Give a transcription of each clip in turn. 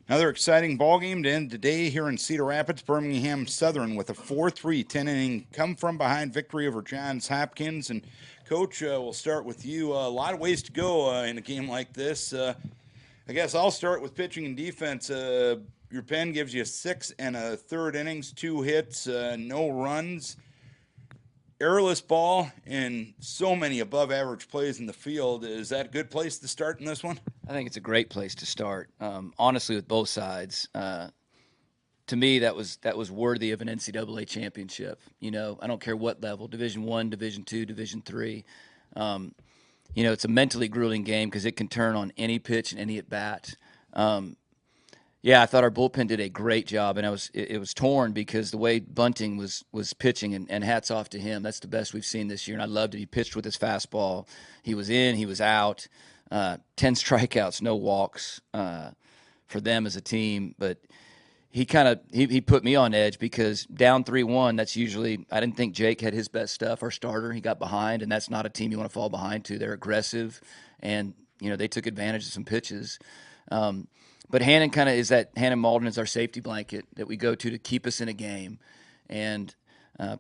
Another exciting ball game to end the day here in Cedar Rapids. Birmingham-Southern with a 4-3 10-inning come-from-behind victory over Johns Hopkins. And, Coach, we'll start with you. A lot of ways to go in a game like this. I guess I'll start with pitching and defense. Your pen gives you 6 and a third innings, 2 hits, no runs, errorless ball, and so many above-average plays in the field. Is that a good place to start in this one? I think it's a great place to start. Honestly, with both sides, to me, that was worthy of an NCAA championship. I don't care what level, Division I, Division II, Division III. It's a mentally grueling game because it can turn on any pitch and any at bat. I thought our bullpen did a great job, and it was torn because the way Bunting was pitching, and hats off to him. That's the best we've seen this year, and I loved it. He pitched with his fastball. He was in, he was out. 10 strikeouts, no walks for them as a team, but he put me on edge because down 3-1, that's usually, I didn't think Jake had his best stuff, our starter. He got behind, and that's not a team you want to fall behind to. They're aggressive, and they took advantage of some pitches. But Hannon Malden is our safety blanket that we go to keep us in a game. And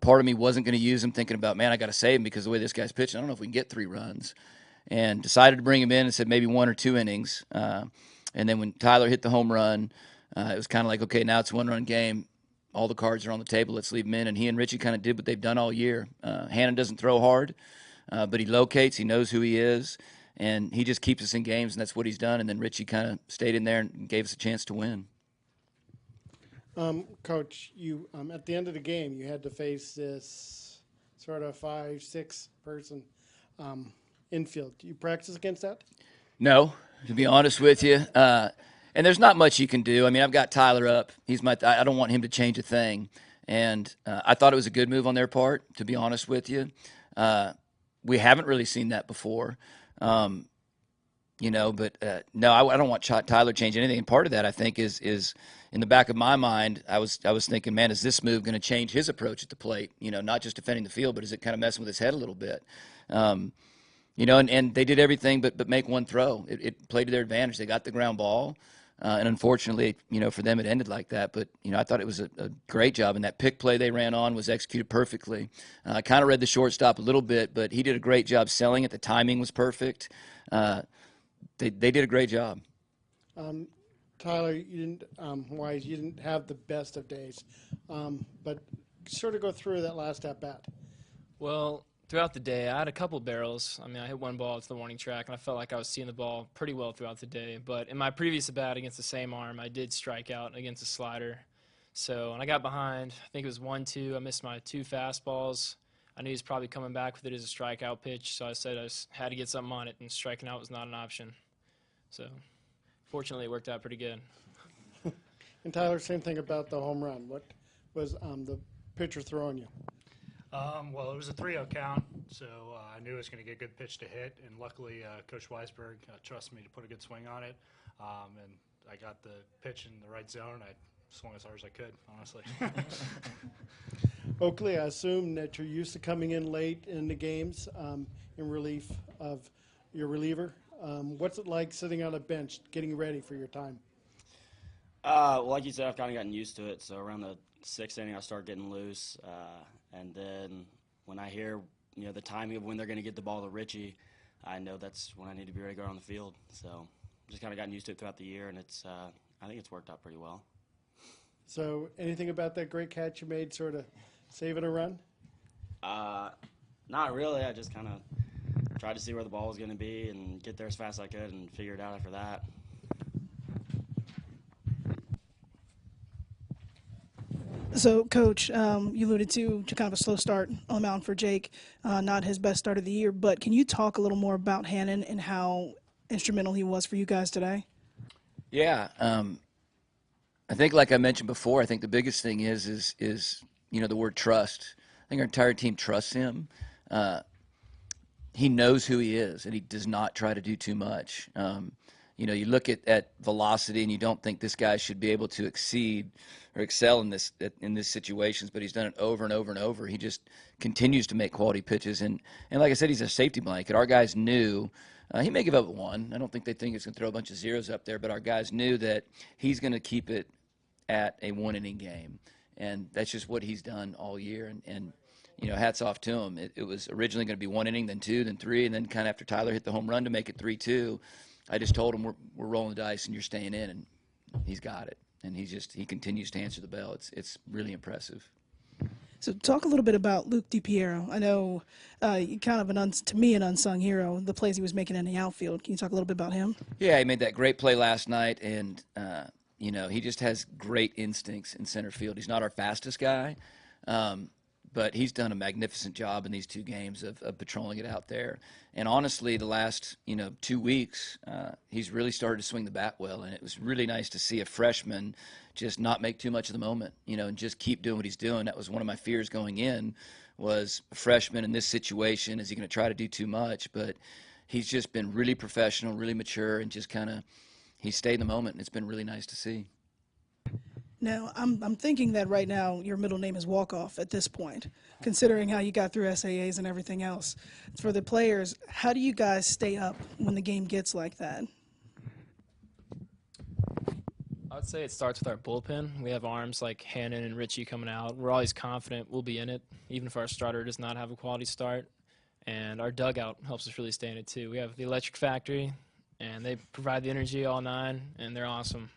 part of me wasn't going to use him, thinking about, man, I got to save him because the way this guy's pitching, I don't know if we can get 3 runs. And decided to bring him in and said maybe 1 or 2 innings. And then when Tyler hit the home run, it was kind of like, okay, now it's a 1-run game. All the cards are on the table. Let's leave him in. And he and Richie kind of did what they've done all year. Hannon doesn't throw hard, but he locates. He knows who he is. And he just keeps us in games, and that's what he's done. And then Richie kind of stayed in there and gave us a chance to win. Coach, you at the end of the game, you had to face this sort of 5-6 person infield. Do you practice against that? No, to be honest with you. And there's not much you can do. I mean, I've got Tyler up. I don't want him to change a thing. And I thought it was a good move on their part, to be honest with you. We haven't really seen that before. No, I don't want Tyler to change anything. And part of that, I think, is in the back of my mind, I was thinking, man, is this move going to change his approach at the plate? Not just defending the field, but is it kind of messing with his head a little bit? And they did everything but make one throw. It played to their advantage. They got the ground ball. And unfortunately, for them, it ended like that. But, I thought it was a great job. And that pick play they ran on was executed perfectly. I kind of read the shortstop a little bit, but he did a great job selling it. The timing was perfect. They did a great job. Tyler, you didn't have the best of days. But sort of go through that last at-bat. Well, throughout the day, I had a couple barrels. I mean, I hit one ball to the warning track, and I felt like I was seeing the ball pretty well throughout the day. But in my previous at-bat against the same arm, I did strike out against a slider. So when I got behind, I think it was 1-2. I missed my 2 fastballs. I knew he was probably coming back with it as a strikeout pitch, so I said I had to get something on it, and striking out was not an option. So fortunately, it worked out pretty good. And Tyler, same thing about the home run. What was the pitcher throwing you? Well, it was a 3-0 count, so I knew it was going to get a good pitch to hit, and luckily Coach Weisberg trusted me to put a good swing on it, and I got the pitch in the right zone. I swung as hard as I could, honestly. Oakley, I assume that you're used to coming in late in the games in relief of your reliever. What's it like sitting on a bench, getting ready for your time? Like you said, I've kind of gotten used to it, so around the 6th inning I start getting loose, and then when I hear the timing of when they're going to get the ball to Richie, I know that's when I need to be ready to go on the field. So just kind of gotten used to it throughout the year, and I think it's worked out pretty well. So anything about that great catch you made sort of saving a run? Not really. I just kind of tried to see where the ball was going to be and get there as fast as I could and figure it out after that. So, Coach, you alluded to kind of a slow start on the mound for Jake, not his best start of the year. But can you talk a little more about Hannon and how instrumental he was for you guys today? Yeah, I think, like I mentioned before, I think the biggest thing is the word trust. I think our entire team trusts him. He knows who he is, and he does not try to do too much. You look at velocity, and you don't think this guy should be able to exceed or excel in these situations, but he's done it over and over and over. He just continues to make quality pitches, and like I said, he's a safety blanket. Our guys knew He may give up 1. I don't think they think he's going to throw a bunch of zeros up there, but our guys knew that he's going to keep it at a 1-inning game, and that's just what he's done all year. And you know, hats off to him. It was originally going to be 1 inning, then 2, then 3, and then kind of after Tyler hit the home run to make it 3-2, I just told him we're rolling the dice and you're staying in, and he's got it. And he continues to answer the bell. It's really impressive. So talk a little bit about Luke DiPiero. I know kind of to me an unsung hero, the plays he was making in the outfield. Can you talk a little bit about him? Yeah, he made that great play last night, and you know, he just has great instincts in center field. He's not our fastest guy, but he's done a magnificent job in these 2 games of patrolling it out there. And honestly, the last 2 weeks, he's really started to swing the bat well, and it was really nice to see a freshman just not make too much of the moment, and just keep doing what he's doing. That was one of my fears going in, was a freshman in this situation, is he going to try to do too much? But he's just been really professional, really mature, and just kind of he stayed in the moment, and it's been really nice to see. Now, I'm thinking that right now your middle name is Walk-Off at this point, considering how you got through SAAs and everything else. For the players, how do you guys stay up when the game gets like that? I would say it starts with our bullpen. We have arms like Hannon and Richie coming out. We're always confident we'll be in it, even if our starter does not have a quality start. And our dugout helps us really stay in it, too. We have the Electric Factory, and they provide the energy all 9, and they're awesome.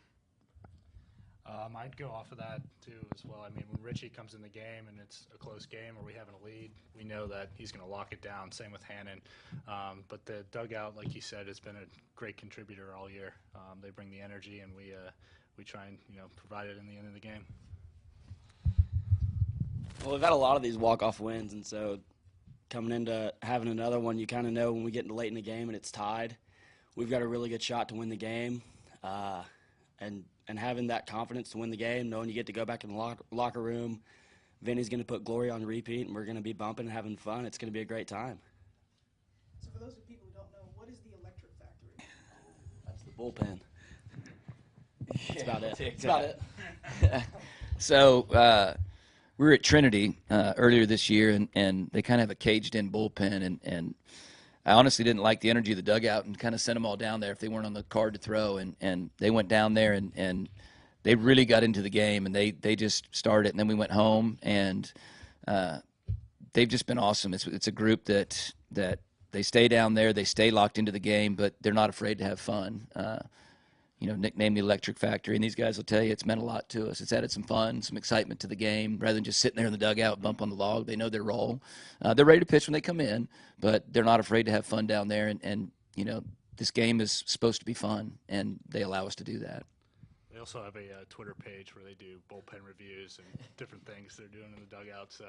I'd go off of that, too, as well. I mean, when Richie comes in the game and it's a close game or we have a lead, we know that he's going to lock it down. Same with Hannon. But the dugout, like you said, has been a great contributor all year. They bring the energy, and we try and provide it in the end of the game. Well, we've had a lot of these walk-off wins, and so coming into having another one, you kind of know when we get late in the game and it's tied, we've got a really good shot to win the game. And having that confidence to win the game, knowing you get to go back in the locker room, Vinny's going to put Glory on repeat, and we're going to be bumping and having fun. It's going to be a great time. So for those people who don't know, what is the Electric Factory? That's the bullpen. That's about it. That's about it. So we were at Trinity earlier this year, and they kind of have a caged-in bullpen, and I honestly didn't like the energy of the dugout and kind of sent them all down there if they weren't on the card to throw. And they went down there, and they really got into the game, and they just started. And then we went home, and they've just been awesome. It's a group that they stay down there, they stay locked into the game, but they're not afraid to have fun. Nicknamed the Electric Factory, and these guys will tell you it's meant a lot to us. It's added some fun, some excitement to the game, rather than just sitting there in the dugout, bump on the log. They know their role. They're ready to pitch when they come in, but they're not afraid to have fun down there. And this game is supposed to be fun, and they allow us to do that. They also have a Twitter page where they do bullpen reviews and different things they're doing in the dugout. So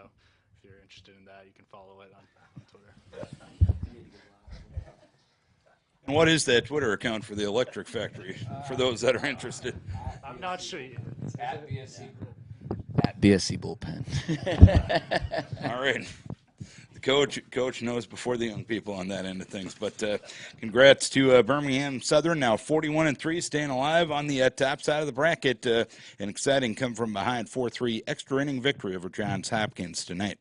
if you're interested in that, you can follow it on Twitter. And what is that Twitter account for the Electric Factory, for those that are interested? I'm not sure. At BSC Bullpen. All right. The coach knows before the young people on that end of things. But congrats to Birmingham-Southern, now 41-3, staying alive on the top side of the bracket. An exciting come from behind 4-3 extra inning victory over Johns Hopkins tonight.